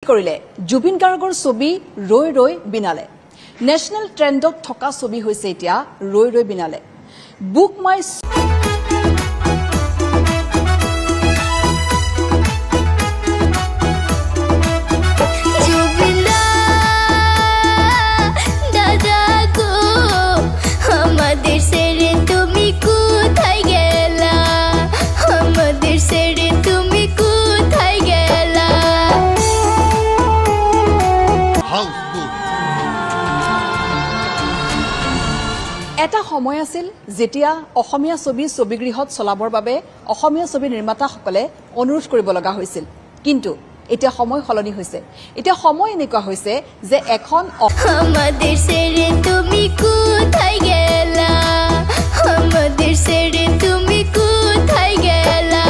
কৰিলে জুবিন গাৰ্গৰ ছবি ৰৈ ৰৈ বিনালে নেশ্যনেল ট্ৰেণ্ডত থকা ছবি হৈছে এতিয়া ৰৈ ৰৈ বিনালে বুক মাই এটা সময় আছিল যেতিয়া অসমীয়া ছবিগৃহত চলাবৰ বাবে অসমীয়া ছবি নিৰ্মাতাসকলে অনুৰোধ কৰিব লগা হৈছিল কিন্তু এতিয়া সময় সলনি হৈছে এতিয়া সময় এনেকুৱা হৈছে যে এখন আমাদের ছেড়ে তুমি কোথায় গেলা আমাদের ছেড়ে তুমি কোথায় গেলা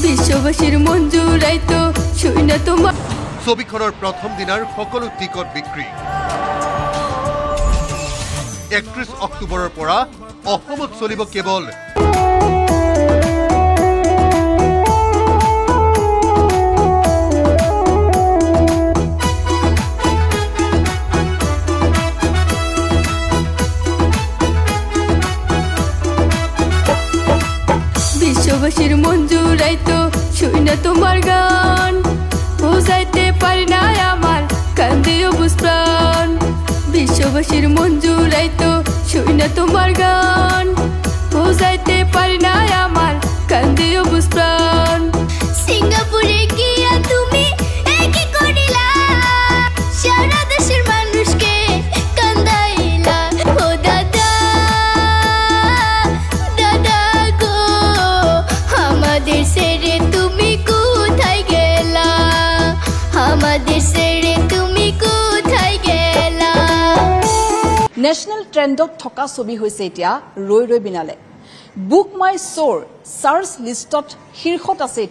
বিশ্ববাসীর মন জুড়াইতো শুই না তোমার ছবিখনৰ প্ৰথম দিনাৰ সকলো টিকট বিক্ৰী 31 অক্টোবৰৰ পৰা অসমত চলিব কেৱল বিশ্ববাসীর মন জুড়াইতো শুই না তোমার গান বুঝাইতে পারি না আমার কান্দিও বুঝপ্রাণ বিশ্ববাসীর মন জুড়াইতো শুই না তোমার গান বুঝাইতে পারি না আমার কান্দিও বুঝপ্রাণ সিঙ্গাপুরে গিয়া তুমি একই করিলা সারা দেশের মানুষকে কান্দাইলা ও দাদা দাদা গো আমাদের ছেড়ে তুমি কোথায় গেলা আমাদের ছেড়ে তুমি কোথায় গেলা নেশ্যনেল ট্ৰেণ্ডত থকা ছবি হৈছে এতিয়া ৰৈ ৰৈ বিনালে বুক মাই শ্ব'ৰ চাৰ্চ লিষ্টত শীৰ্ষত আছে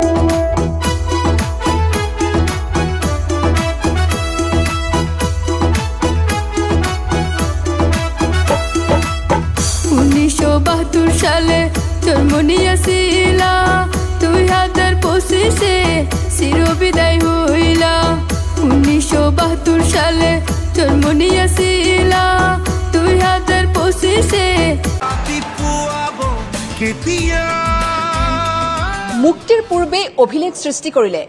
1972 সালে জন্ম নিয়েছিলা 2025 চিৰবিদায় হইলা 1972 সালে জন্ম নিয়েছিলা 2025 মুক্তিৰ পূৰ্বে অভিলেখ সৃষ্টি কৰিলে